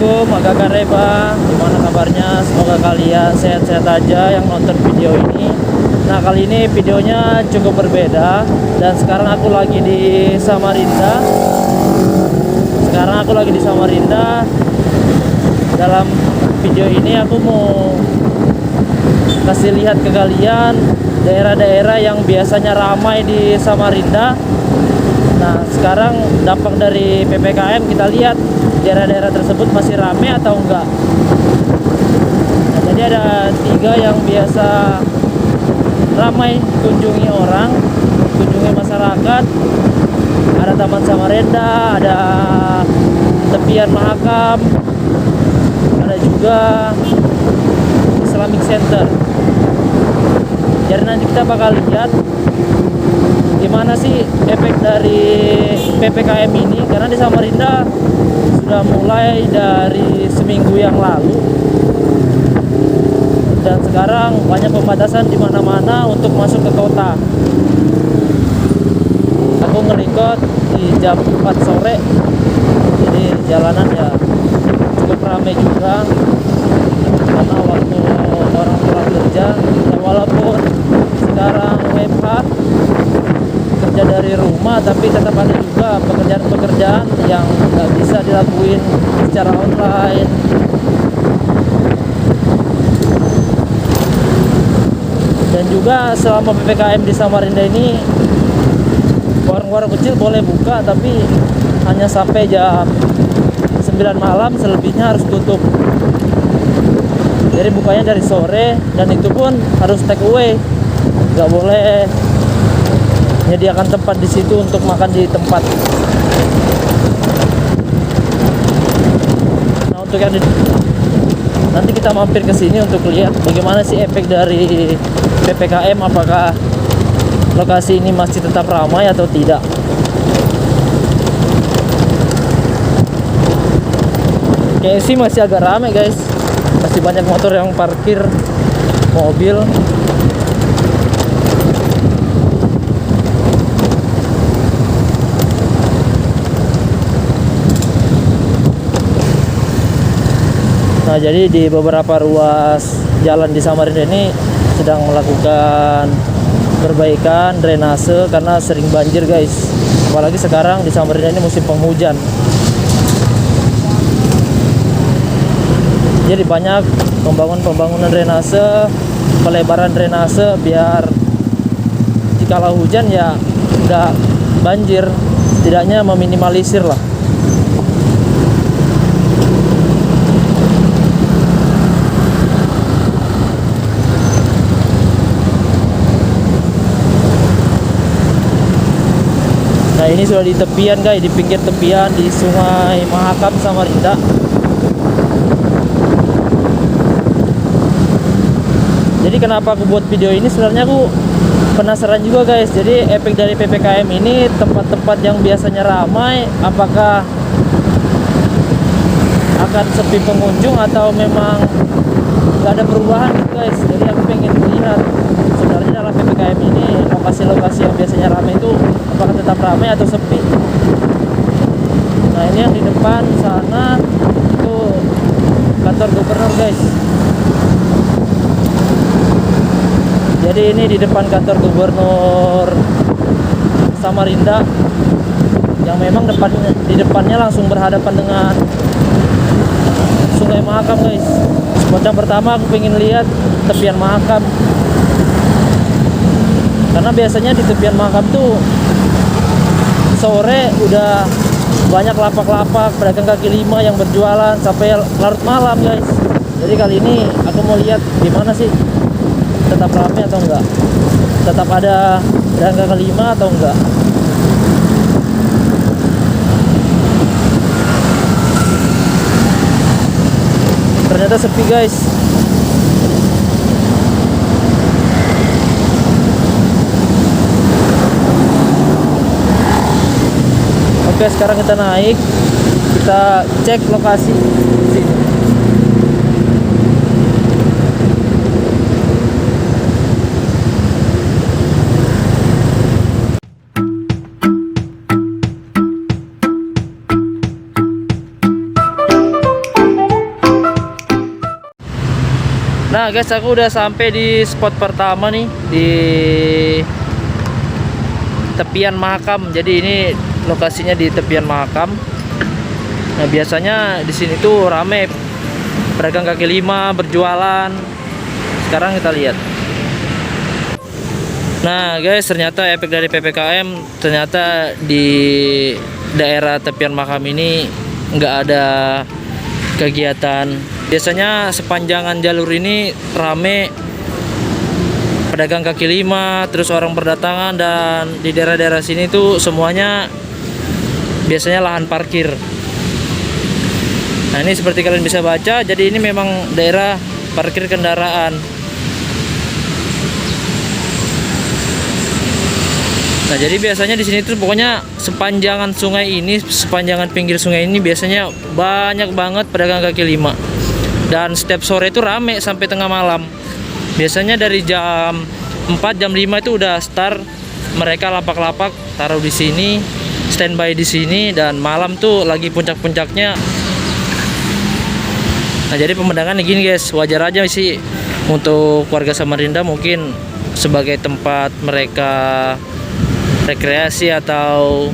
Assalamualaikum, Agak Kareba. Gimana kabarnya? Semoga kalian sehat-sehat aja yang nonton video ini. Nah, kali ini videonya cukup berbeda. Dan sekarang aku lagi di Samarinda. Dalam video ini aku mau kasih lihat ke kalian daerah-daerah yang biasanya ramai di Samarinda. Nah, sekarang dampak dari PPKM kita lihat daerah-daerah tersebut masih ramai atau enggak. Nah, jadi ada 3 yang biasa ramai kunjungi orang, kunjungi masyarakat. Ada Taman Samarinda, ada tepian Mahakam, ada juga Islamic Center. Jadi nanti kita bakal lihat gimana sih efek dari PPKM ini, karena di Samarinda sudah mulai dari seminggu yang lalu dan sekarang banyak pembatasan di mana-mana untuk masuk ke kota. Aku nge-record di jam 4 sore, jadi jalanan ya cukup ramai juga karena waktu orang pulang kerja. Ya, walaupun sekarang WFH, kerja dari rumah, tapi tetap ada juga pekerjaan-pekerjaan yang nggak bisa dilakuin secara online. Dan juga selama PPKM di Samarinda ini, warung-warung kecil boleh buka, tapi hanya sampai jam 9 malam, selebihnya harus tutup. Jadi bukanya dari sore, dan itu pun harus take away, nggak boleh menyediakan tempat di situ untuk makan di tempat. Nah, untuk yang nanti kita mampir ke sini untuk lihat bagaimana sih efek dari PPKM, apakah lokasi ini masih tetap ramai atau tidak. Kayaknya sih masih agak ramai guys, masih banyak motor yang parkir, mobil. Nah, jadi di beberapa ruas jalan di Samarinda ini sedang melakukan perbaikan drainase karena sering banjir guys. Apalagi sekarang di Samarinda ini musim penghujan. Jadi banyak pembangunan drainase, pelebaran drainase biar jikalau hujan ya nggak banjir, setidaknya meminimalisir lah. Nah, ini sudah di tepian guys, di pinggir tepian di Sungai Mahakam Samarinda. Jadi kenapa aku buat video ini, sebenarnya aku penasaran juga guys. Jadi efek dari PPKM ini, tempat-tempat yang biasanya ramai apakah akan sepi pengunjung atau memang nggak ada perubahan gitu guys. Jadi aku pengen lihat sebenarnya dalam PPKM ini lokasi-lokasi yang biasanya ramai itu apakah tetap ramai atau sepi. Nah, ini yang di depan sana itu kantor gubernur guys. Jadi ini di depan kantor gubernur Samarinda yang memang di depannya langsung berhadapan dengan Sungai Mahakam guys. Spot yang pertama aku pengen lihat tepian Mahakam, karena biasanya di tepian Mahakam tuh sore udah banyak lapak-lapak pedagang kaki lima yang berjualan sampai larut malam guys. Jadi kali ini aku mau lihat gimana sih, tetap ramai atau enggak, tetap ada pedagang kaki lima atau enggak. Ternyata sepi guys. Oke, sekarang kita naik, kita cek lokasi sini. Nah guys, aku udah sampai di spot pertama nih, di tepian Mahakam. Jadi ini lokasinya di tepian Mahakam. Nah biasanya di sini tuh rame pedagang kaki lima berjualan. Sekarang kita lihat. Nah guys, ternyata efek dari PPKM, ternyata di daerah tepian Mahakam ini nggak ada kegiatan. Biasanya sepanjangan jalur ini rame pedagang kaki lima, terus orang berdatangan, dan di daerah-daerah sini tuh semuanya biasanya lahan parkir. Nah ini seperti kalian bisa baca, jadi ini memang daerah parkir kendaraan. Nah jadi biasanya di sini tuh pokoknya sepanjangan sungai ini, sepanjangan pinggir sungai ini biasanya banyak banget pedagang kaki lima. Dan setiap sore itu rame sampai tengah malam. Biasanya dari jam 4, jam 5 itu udah start mereka lapak-lapak taruh di sini, standby di sini, dan malam tuh lagi puncak-puncaknya. Nah jadi pemandangan gini guys, wajar aja sih untuk warga Samarinda, mungkin sebagai tempat mereka rekreasi atau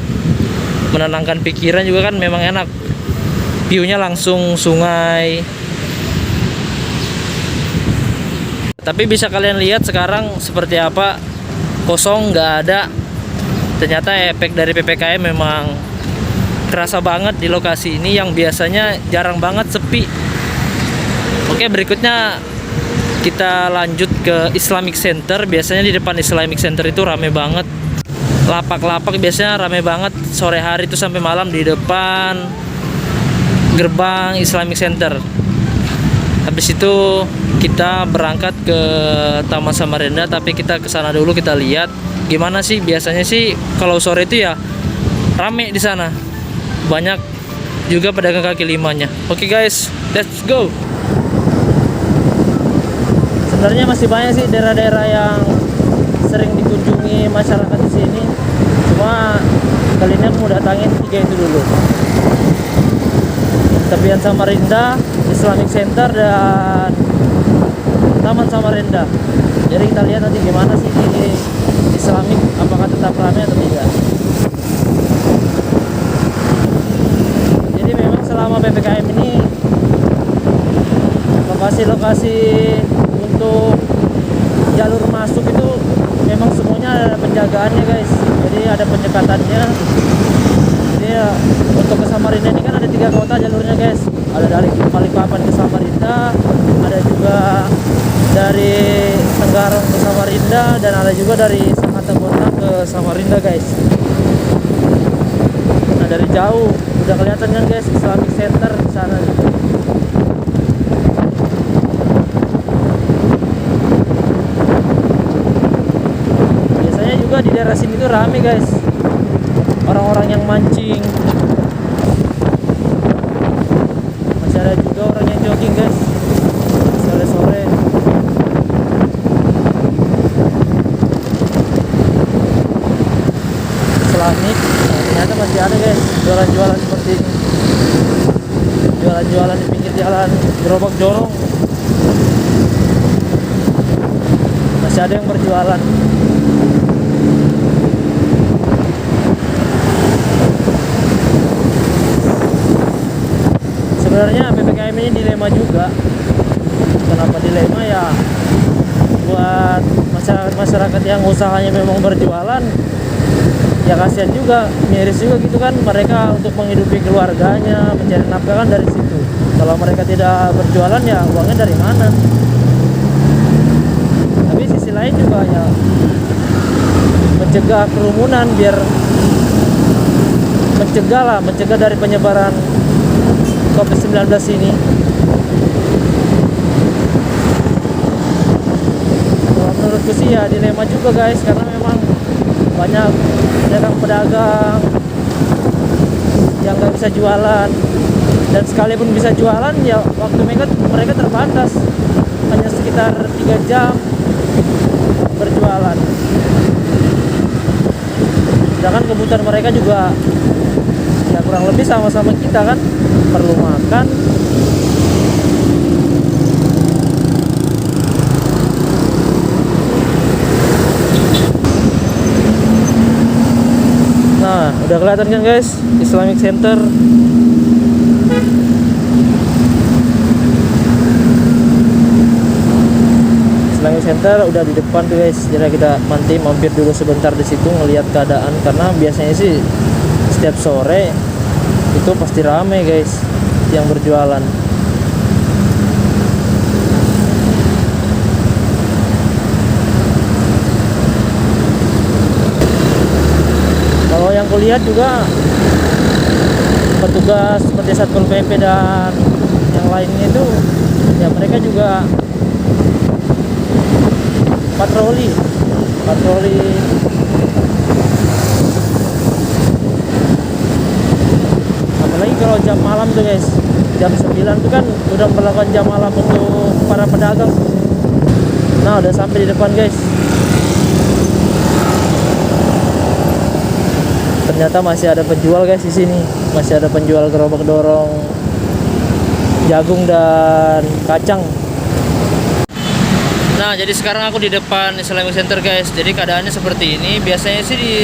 menenangkan pikiran juga kan memang enak. View-nya langsung sungai. Tapi bisa kalian lihat sekarang seperti apa, kosong, nggak ada. Ternyata efek dari PPKM memang kerasa banget di lokasi ini yang biasanya jarang banget sepi. Oke, berikutnya kita lanjut ke Islamic Center. Biasanya di depan Islamic Center itu rame banget. Lapak-lapak biasanya rame banget sore hari itu sampai malam di depan gerbang Islamic Center. Habis itu kita berangkat ke Taman Samarinda, tapi kita ke sana dulu, kita lihat gimana sih biasanya sih kalau sore itu ya rame di sana. Banyak juga pedagang kaki limanya. Oke guys, let's go. Sebenarnya masih banyak sih daerah-daerah yang sering dikunjungi masyarakat di sini. Cuma kali ini mau datangin 3 itu dulu. Tepian Samarinda, Islamic Center, dan Taman Samarinda. Jadi kita lihat nanti gimana sih di Islamic, apakah tetap ramai atau tidak. Jadi memang selama PPKM ini lokasi-lokasi untuk jalur masuk itu memang semuanya ada penjagaannya guys. Jadi ada penyekatannya. Jadi ya, untuk ke Samarinda ini kan ada 3 kota jalurnya guys. Ada dari Balikpapan ke Samarinda, ada juga dari Tenggarong ke Samarinda, dan ada juga dari Sangatta Kota ke Samarinda guys. Nah dari jauh udah kelihatan kan guys Islamic Center di sana. Di daerah sini tuh rame guys, orang-orang yang mancing, masih ada juga orang yang jogging guys sore-sore. Islamic, nah, ternyata masih ada guys jualan-jualan seperti ini, jualan-jualan di pinggir jalan, gerobak jorong, masih ada yang berjualan. Sebenarnya PPKM ini dilema juga. Kenapa dilema ya? Buat masyarakat yang usahanya memang berjualan, ya kasihan juga, miris juga gitu kan. Mereka untuk menghidupi keluarganya, mencari nafkah kan dari situ. Kalau mereka tidak berjualan ya uangnya dari mana? Tapi sisi lain juga ya mencegah kerumunan, biar mencegah dari penyebaran COVID-19 ini. Kalau menurutku sih ya dilema juga guys, karena memang banyak pedagang yang nggak bisa jualan, dan sekalipun bisa jualan ya waktu mereka terbatas, hanya sekitar 3 jam berjualan. Sedangkan kebutuhan mereka juga ya kurang lebih sama-sama kita kan, perlu makan, Udah kelihatan kan guys, Islamic Center. Islamic Center udah di depan tuh guys. Jadi kita nanti mampir dulu sebentar di situ ngelihat keadaan, karena biasanya sih setiap sore itu pasti rame guys yang berjualan. Kalau yang kulihat juga petugas seperti Satpol PP dan yang lainnya itu ya mereka juga patroli. Apalagi kalau jam malam tuh guys, jam 9 tuh kan udah melakukan jam malam untuk para pedagang. Nah udah sampai di depan guys. Ternyata masih ada penjual guys di sini. Masih ada penjual gerobak dorong jagung dan kacang. Nah, jadi sekarang aku di depan Islamic Center guys. Jadi keadaannya seperti ini. Biasanya sih di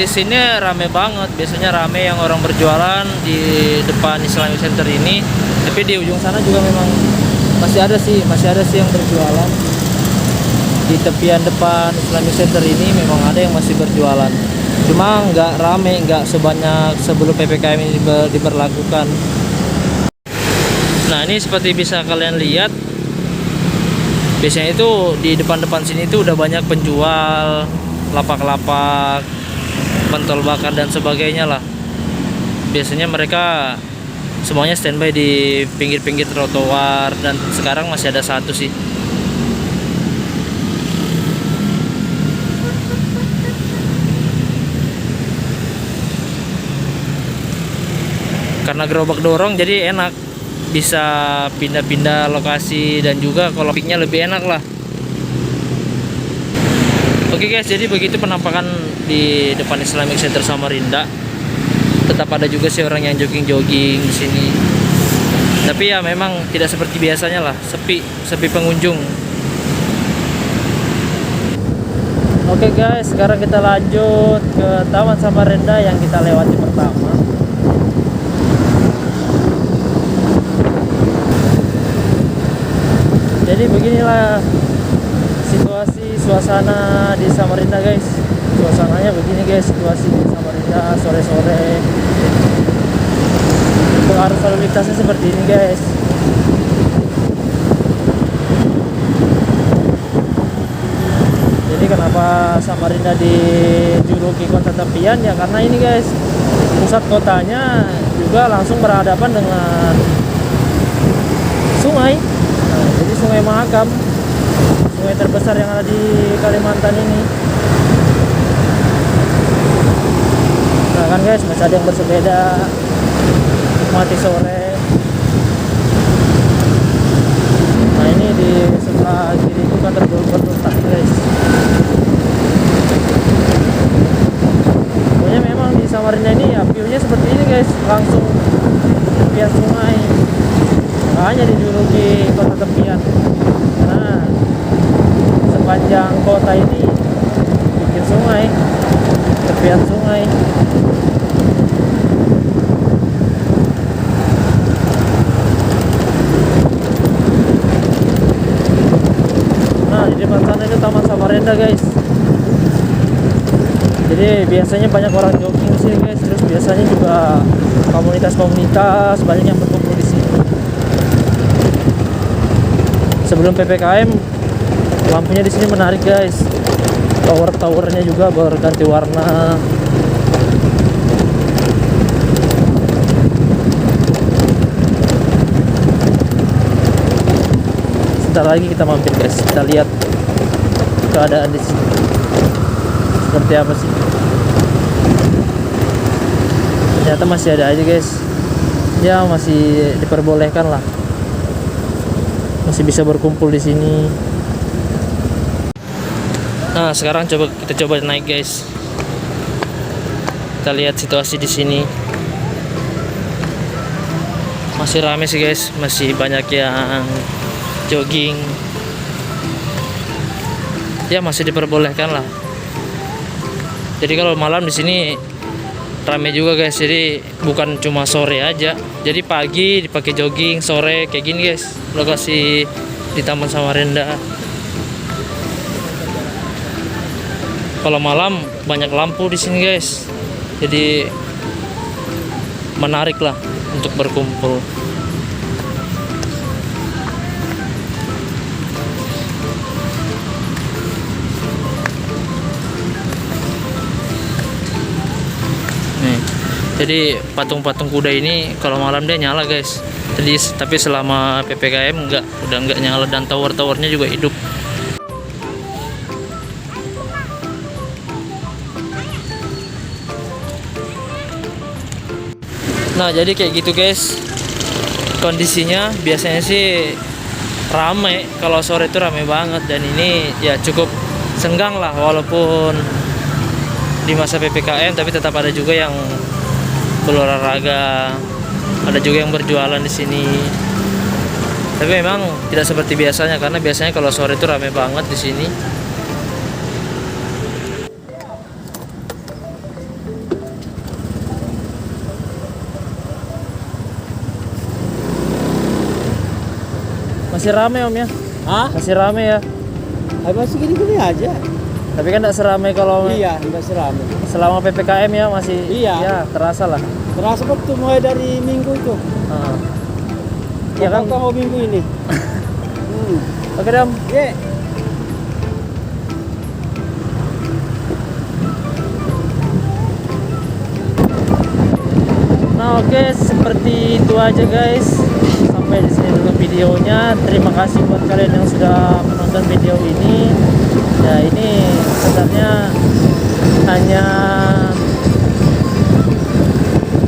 sini rame banget. Biasanya rame yang orang berjualan di depan Islamic Center ini. Tapi di ujung sana juga memang masih ada sih yang berjualan. Di tepian depan Islamic Center ini memang ada yang masih berjualan. Cuma nggak rame, nggak sebanyak sebelum PPKM ini diberlakukan. Nah, ini seperti bisa kalian lihat. Biasanya itu di depan-depan sini itu udah banyak penjual lapak-lapak, pentol bakar dan sebagainya lah. Biasanya mereka semuanya standby di pinggir-pinggir trotoar, dan sekarang masih ada satu sih. Karena gerobak dorong jadi enak, bisa pindah-pindah lokasi, dan juga kalau piknya lebih enak lah. Oke guys, jadi begitu penampakan di depan Islamic Center Samarinda. Tetap ada juga sih orang yang jogging-jogging di sini. Tapi ya memang tidak seperti biasanya lah, sepi pengunjung. Oke guys, sekarang kita lanjut ke Taman Samarinda yang kita lewati pertama. Jadi beginilah suasana di Samarinda guys. Suasananya begini guys, situasi di Samarinda sore-sore. Untuk arus lalu lintasnya seperti ini guys. Jadi kenapa Samarinda dijuluki kota tepian ya karena ini guys, pusat kotanya juga langsung berhadapan dengan sungai. Nah, jadi Sungai Mahakam, sungai terbesar yang ada di Kalimantan ini. Nah kan guys, masih ada yang bersepeda nikmati sore. Nah ini di sebelah kiri itu kantor gubernur guys. Pokoknya memang di Samarinda ini ya view-nya seperti ini guys, langsung tepian sungai. Makanya dijuluki kota tepian. Nah, sepanjang kota ini bikin sungai, tepian sungai. Nah, di depan sana itu Taman Samarinda guys. Jadi biasanya banyak orang jogging sih guys. Terus biasanya juga komunitas-komunitas banyak yang berkumpul di sini. Sebelum PPKM lampunya di sini menarik guys. Tower-towernya juga berganti warna. Sebentar lagi kita mampir guys. Kita lihat keadaan di sini seperti apa sih. Ternyata masih ada aja guys. Ya masih diperbolehkan lah. Masih bisa berkumpul di sini. Nah, sekarang kita coba naik guys. Kita lihat situasi di sini. Masih rame sih guys, masih banyak yang jogging. Ya masih diperbolehkan lah. Jadi kalau malam di sini rame juga guys. Jadi bukan cuma sore aja, jadi pagi dipakai jogging, sore kayak gini guys lokasi di Taman Samarinda. Kalau malam banyak lampu di sini guys, jadi menarik lah untuk berkumpul. Nih, jadi patung-patung kuda ini kalau malam dia nyala guys. Jadi tapi selama PPKM udah nggak nyala, dan tower-towernya juga hidup. Nah, jadi kayak gitu guys kondisinya. Biasanya sih rame, kalau sore itu rame banget, dan ini ya cukup senggang lah walaupun di masa PPKM, tapi tetap ada juga yang berolahraga, ada juga yang berjualan di sini. Tapi memang tidak seperti biasanya, karena biasanya kalau sore itu rame banget di sini. Masih rame om ya? Hah? Masih rame ya? Masih gini-gini aja. Tapi kan tidak seramai kalau Iya, enggak seramai. selama PPKM ya, masih Iya. ya terasa lah. Terasa waktu mulai dari minggu itu. Heeh. Ya kan? Mau minggu ini. Oke deh om. Ye. Nah oke, seperti itu aja guys. Sampai di sini dulu videonya. Terima kasih buat kalian yang sudah menonton video ini. Ya ini sebenarnya hanya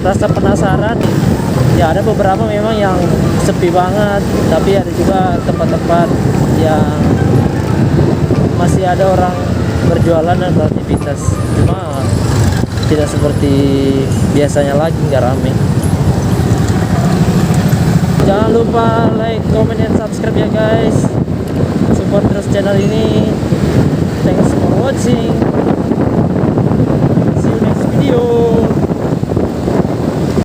rasa penasaran. Ya ada beberapa memang yang sepi banget, tapi ada juga tempat-tempat yang masih ada orang berjualan dan beraktivitas. Cuma tidak seperti biasanya lagi, nggak rame. Jangan lupa like, comment, dan subscribe ya guys. Support terus channel ini. Thanks for watching. See you next video.